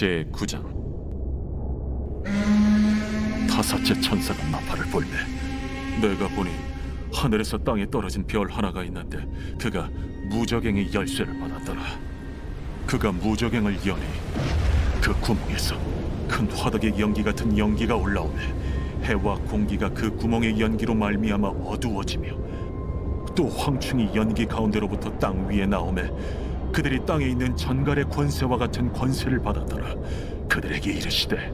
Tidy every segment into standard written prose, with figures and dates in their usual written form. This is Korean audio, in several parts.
제9장. 다섯째 천사가 나팔을 불매 내가 보니 하늘에서 땅에 떨어진 별 하나가 있는데 그가 무저갱의 열쇠를 받았더라. 그가 무저갱을 여니 그 구멍에서 큰 화덕의 연기 같은 연기가 올라오매 해와 공기가 그 구멍의 연기로 말미암아 어두워지며 또 황충이 연기 가운데로부터 땅 위에 나오매 그들이 땅에 있는 전갈의 권세와 같은 권세를 받았더라. 그들에게 이르시되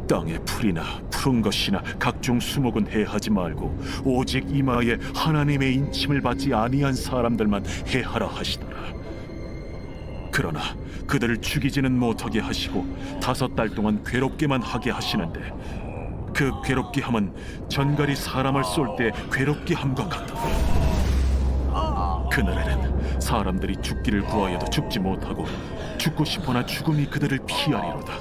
땅의 풀이나 푸른 것이나 각종 수목은 해하지 말고 오직 이마에 하나님의 인침을 받지 아니한 사람들만 해하라 하시더라. 그러나 그들을 죽이지는 못하게 하시고 5달 동안 괴롭게만 하게 하시는데 그 괴롭게 함은 전갈이 사람을 쏠 때 괴롭게 함과 같더라. 그날에는 사람들이 죽기를 구하여도 죽지 못하고 죽고 싶으나 죽음이 그들을 피하리로다.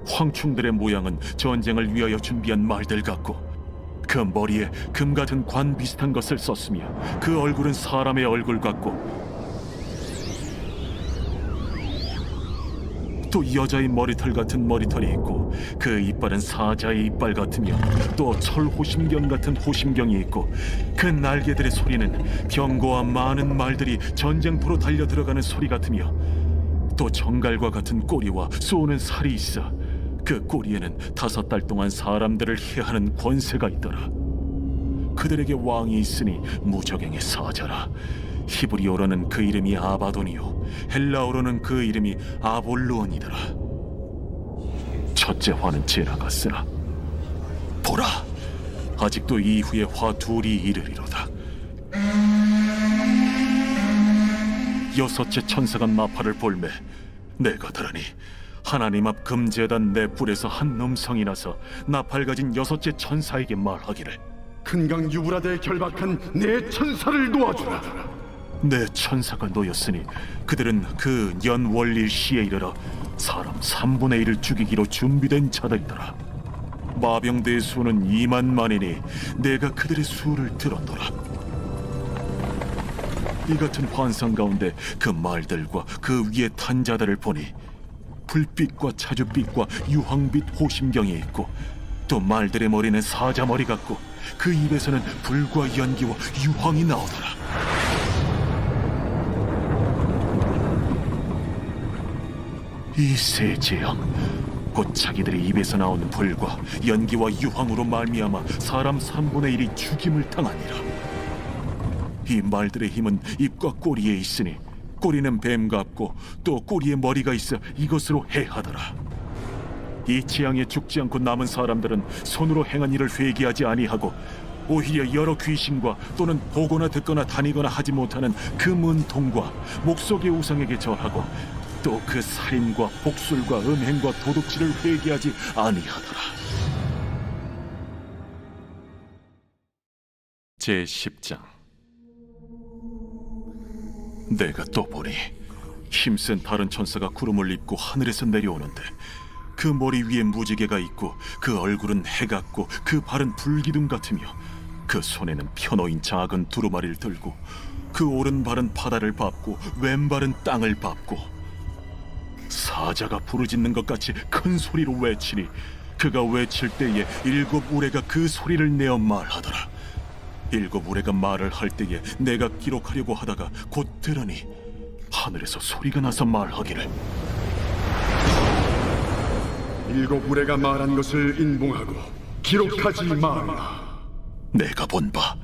황충들의 모양은 전쟁을 위하여 준비한 말들 같고 그 머리에 금 같은 관 비슷한 것을 썼으며 그 얼굴은 사람의 얼굴 같고 또 여자의 머리털 같은 머리털이 있고 그 이빨은 사자의 이빨 같으며 또 철호심경 같은 호심경이 있고 그 날개들의 소리는 병거와 많은 말들이 전쟁터로 달려 들어가는 소리 같으며 또 정갈과 같은 꼬리와 쏘는 살이 있어 그 꼬리에는 5달 동안 사람들을 해하는 권세가 있더라. 그들에게 왕이 있으니 무저갱의 사자라. 히브리어로는 그 이름이 아바돈이요 헬라어로는 그 이름이 아볼루온이더라. 첫째 화는 지나갔으나 보라, 아직도 이후에 화 둘이 이르리로다. 여섯째 천사가 나팔을 불매 내가 들으니 하나님 앞 금제단 내 뿔에서 한 음성이 나서 나팔 가진 여섯째 천사에게 말하기를 큰 강 유브라데에 결박한 내 천사를 놓아주라. 내 천사가 놓였으니 그들은 그 연월일 시에 이르러 사람 3분의 1을 죽이기로 준비된 자들이더라. 마병대의 수는 2만만이니 내가 그들의 수를 들었노라. 이 같은 환상 가운데 그 말들과 그 위에 탄 자들을 보니 불빛과 자줏빛과 유황빛 호심경이 있고 또 말들의 머리는 사자 머리 같고 그 입에서는 불과 연기와 유황이 나오더라. 이 세 재앙 곧 자기들의 입에서 나오는 불과 연기와 유황으로 말미암아 사람 3분의 1이 죽임을 당하니라. 이 말들의 힘은 입과 꼬리에 있으니 꼬리는 뱀 같고 또 꼬리에 머리가 있어 이것으로 해하더라. 이 재앙에 죽지 않고 남은 사람들은 손으로 행한 일을 회개하지 아니하고 오히려 여러 귀신과 또는 보거나 듣거나 다니거나 하지 못하는 그 문통과 목석의 우상에게 절하고 또 그 살인과 복술과 음행과 도둑질을 회개하지 아니하더라. 제10장. 내가 또 보니 힘센 다른 천사가 구름을 입고 하늘에서 내려오는데 그 머리 위에 무지개가 있고 그 얼굴은 해 같고 그 발은 불기둥 같으며 그 손에는 펴놓인 작은 두루마리를 들고 그 오른발은 바다를 밟고 왼발은 땅을 밟고 사자가 부르짖는 것 같이 큰 소리로 외치니 그가 외칠 때에 7 우레가 그 소리를 내어 말하더라. 7 우레가 말을 할 때에 내가 기록하려고 하다가 곧 들으니 하늘에서 소리가 나서 말하기를 7 우레가 말한 것을 인봉하고 기록하지 말라. 내가 본 바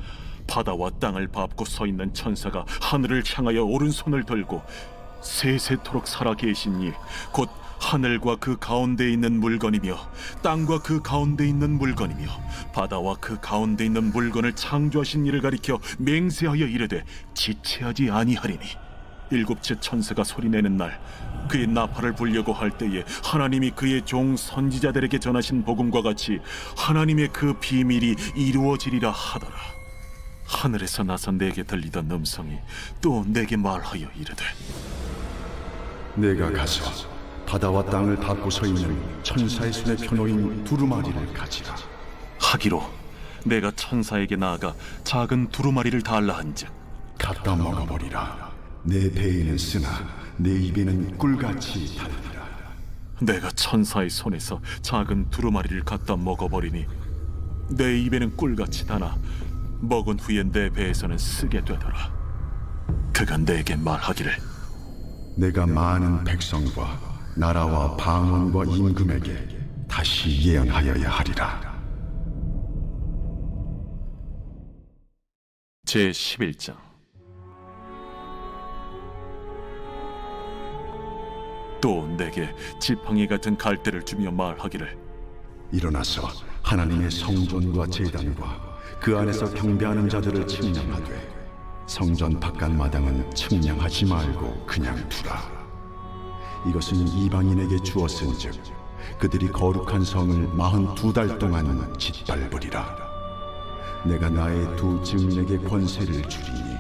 바다와 땅을 밟고 서 있는 천사가 하늘을 향하여 오른손을 들고 세세토록 살아 계신 이 곧 하늘과 그 가운데 있는 물건이며 땅과 그 가운데 있는 물건이며 바다와 그 가운데 있는 물건을 창조하신 이를 가리켜 맹세하여 이르되 지체하지 아니하리니 7째 천사가 소리내는 날 그의 나팔을 불려고 할 때에 하나님이 그의 종 선지자들에게 전하신 복음과 같이 하나님의 그 비밀이 이루어지리라 하더라. 하늘에서 나서 내게 들리던 음성이 또 내게 말하여 이르되 내가 가서 바다와 땅을 밟고 서 있는 천사의 손에 펴놓인 두루마리를 가지라. 하기로 내가 천사에게 나아가 작은 두루마리를 달라 한즉 갖다 먹어버리라. 내 배에는 쓰나 내 입에는 꿀같이 달리라. 내가 천사의 손에서 작은 두루마리를 갖다 먹어버리니 내 입에는 꿀같이 다나 먹은 후에 내 배에서는 쓰게 되더라. 그가 내게 말하기를 내가 많은 백성과 나라와 방언과 임금에게 다시 예언하여야 하리라. 제11장. 또 내게 지팡이 같은 갈대를 주며 말하기를 일어나서 하나님의 성전과 제단과 그 안에서 경배하는 자들을 측량하되 성전 바깥 마당은 측량하지 말고 그냥 두라. 이것은 이방인에게 주었은즉 그들이 거룩한 성을 42달 동안 짓밟으리라. 내가 나의 두 증인에게 권세를 주리니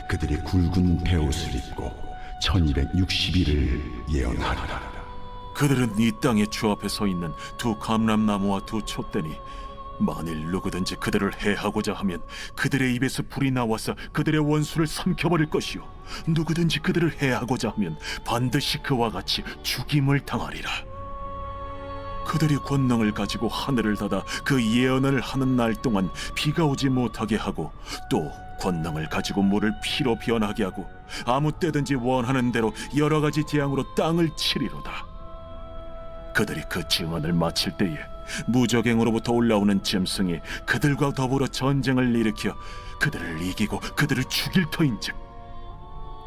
그들이 굵은 베옷을 입고 1260일을 예언하리라. 그들은 이 땅의 주 앞에 서 있는 두 감람나무와 두 촛대니 만일 누구든지 그들을 해하고자 하면 그들의 입에서 불이 나와서 그들의 원수를 삼켜버릴 것이요 누구든지 그들을 해하고자 하면 반드시 그와 같이 죽임을 당하리라. 그들이 권능을 가지고 하늘을 닫아 그 예언을 하는 날 동안 비가 오지 못하게 하고 또 권능을 가지고 물을 피로 변하게 하고 아무 때든지 원하는 대로 여러 가지 재앙으로 땅을 치리로다. 그들이 그 증언을 마칠 때에 무저갱으로부터 올라오는 짐승이 그들과 더불어 전쟁을 일으켜 그들을 이기고 그들을 죽일 터인즉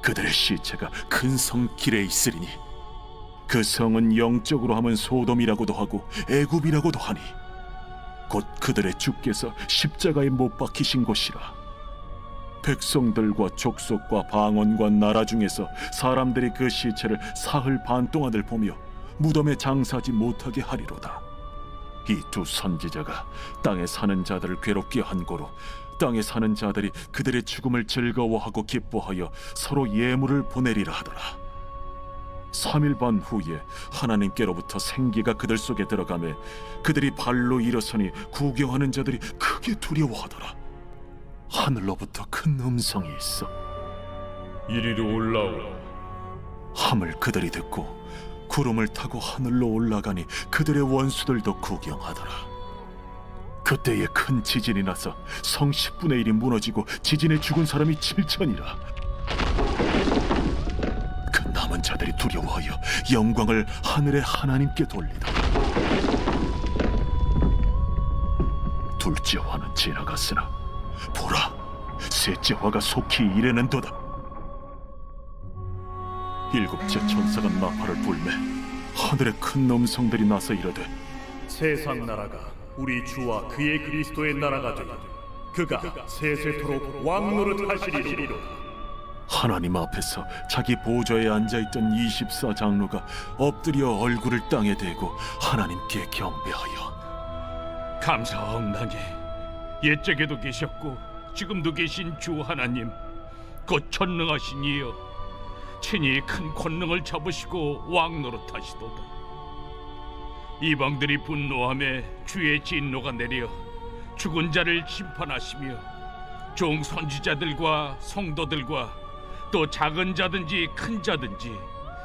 그들의 시체가 큰 성 길에 있으리니 그 성은 영적으로 하면 소돔이라고도 하고 애굽이라고도 하니 곧 그들의 주께서 십자가에 못 박히신 곳이라. 백성들과 족속과 방언과 나라 중에서 사람들이 그 시체를 사흘 반 동안을 보며 무덤에 장사하지 못하게 하리로다. 이 두 선지자가 땅에 사는 자들을 괴롭게 한 고로 땅에 사는 자들이 그들의 죽음을 즐거워하고 기뻐하여 서로 예물을 보내리라 하더라. 3일 반 후에 하나님께로부터 생기가 그들 속에 들어가매 그들이 발로 일어서니 구경하는 자들이 크게 두려워하더라. 하늘로부터 큰 음성이 있어 이리로 올라오라. 함을 그들이 듣고 구름을 타고 하늘로 올라가니 그들의 원수들도 구경하더라. 그때에 큰 지진이 나서 성 10분의 1이 무너지고 지진에 죽은 사람이 7천이라. 그 남은 자들이 두려워하여 영광을 하늘의 하나님께 돌리더라. 둘째 화는 지나갔으나 보라, 셋째 화가 속히 이르는도다. 일곱째 천사가 나팔을 불매 하늘에 큰 음성들이 나서 이르되 세상 나라가 우리 주와 그의 그리스도의 나라가 되니 그가 세세토록 왕노릇 하시리로다. 하나님 앞에서 자기 보좌에 앉아있던 24장로가 엎드려 얼굴을 땅에 대고 하나님께 경배하여 감사하옵나니 옛적에도 계셨고 지금도 계신 주 하나님 곧 전능하신 이여 친히 큰 권능을 잡으시고 왕노릇하시도다. 이방들이 분노하며 주의 진노가 내려 죽은 자를 심판하시며 종 선지자들과 성도들과 또 작은 자든지 큰 자든지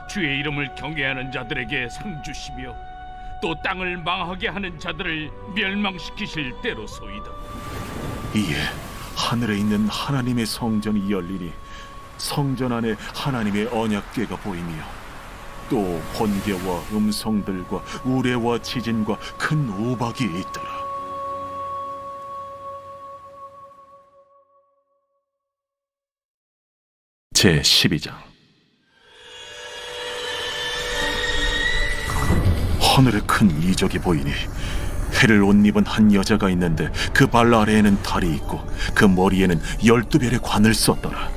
주의 이름을 경외하는 자들에게 상 주시며 또 땅을 망하게 하는 자들을 멸망시키실 때로소이다. 이에 하늘에 있는 하나님의 성전이 열리니 성전 안에 하나님의 언약궤가 보이며 또 번개와 음성들과 우레와 지진과 큰 우박이 있더라. 제12장. 하늘에 큰 이적이 보이니 해를 옷 입은 한 여자가 있는데 그 발 아래에는 달이 있고 그 머리에는 12별의 관을 썼더라.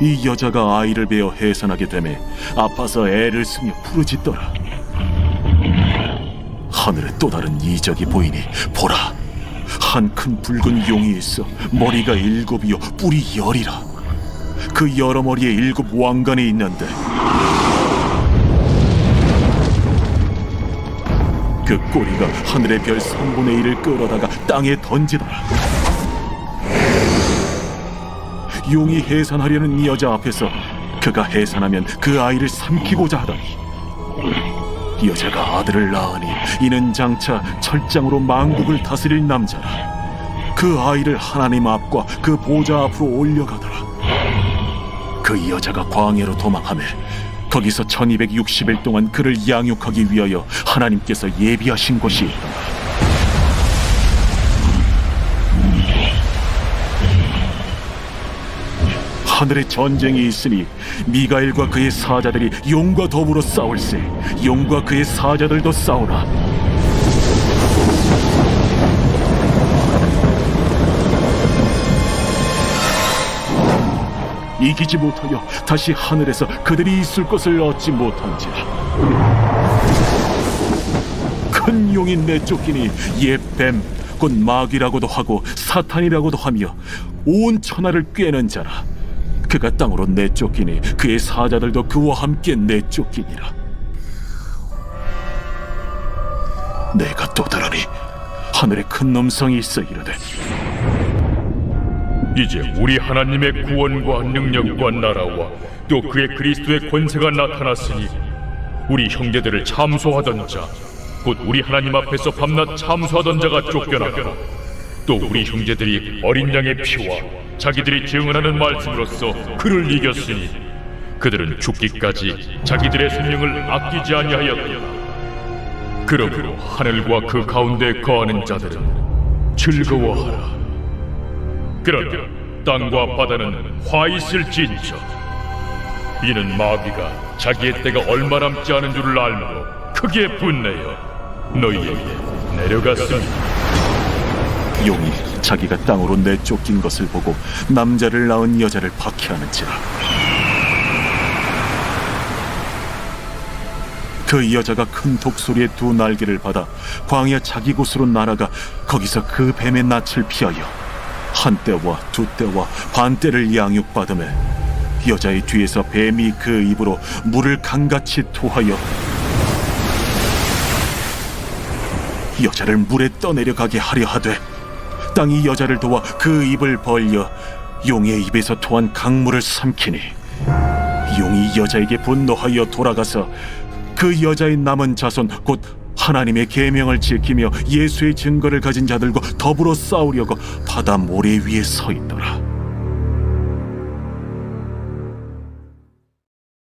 이 여자가 아이를 베어 해산하게 되매 아파서 애를 쓰며 부르짖더라. 하늘에 또 다른 이적이 보이니 보라, 한 큰 붉은 용이 있어 머리가 7이요 뿔이 10이라. 그 여러 머리에 7 왕관이 있는데 그 꼬리가 하늘의 별 3분의 1을 끌어다가 땅에 던지더라. 용이 해산하려는 이 여자 앞에서 그가 해산하면 그 아이를 삼키고자 하더니 여자가 아들을 낳으니 이는 장차 철장으로 만국을 다스릴 남자라. 그 아이를 하나님 앞과 그 보좌 앞으로 올려가더라. 그 여자가 광야로 도망하며 거기서 1260일 동안 그를 양육하기 위하여 하나님께서 예비하신 곳이 있더라. 하늘에 전쟁이 있으니 미가엘과 그의 사자들이 용과 더불어 싸울세. 용과 그의 사자들도 싸우나 이기지 못하여 다시 하늘에서 그들이 있을 것을 얻지 못한지라. 큰 용이 내쫓기니 옛 뱀 곧 마귀라고도 하고 사탄이라고도 하며 온 천하를 꿰는 자라. 그가 땅으로 내쫓기니 그의 사자들도 그와 함께 내쫓기니라. 내가 또 들으니 하늘에 큰 음성이 있어 이르되 이제 우리 하나님의 구원과 능력과 나라와 또 그의 그리스도의 권세가 나타났으니 우리 형제들을 참소하던 자 곧 우리 하나님 앞에서 밤낮 참소하던 자가 쫓겨나고 또 우리 형제들이 어린 양의 피와 자기들이 증언하는 말씀으로써 그를 이겼으니 그들은 죽기까지 자기들의 생명을 아끼지 아니하였다. 그러므로 하늘과 그 가운데 거하는 자들은 즐거워하라. 그러나 땅과 바다는 화 있을진저 이는 마귀가 자기의 때가 얼마 남지 않은 줄을 알므로 크게 분내어 너희에게 내려갔습니다. 용이 자기가 땅으로 내쫓긴 것을 보고 남자를 낳은 여자를 박해하는지라. 그 여자가 큰 독소리의 두 날개를 받아 광야 자기 곳으로 날아가 거기서 그 뱀의 낯을 피하여 한 때와 두 때와 반 때를 양육받으며 여자의 뒤에서 뱀이 그 입으로 물을 강같이 토하여 여자를 물에 떠내려가게 하려 하되 땅이 여자를 도와 그 입을 벌려 용의 입에서 토한 강물을 삼키니 용이 여자에게 분노하여 돌아가서 그 여자의 남은 자손 곧 하나님의 계명을 지키며 예수의 증거를 가진 자들과 더불어 싸우려고 바다 모래 위에 서 있더라.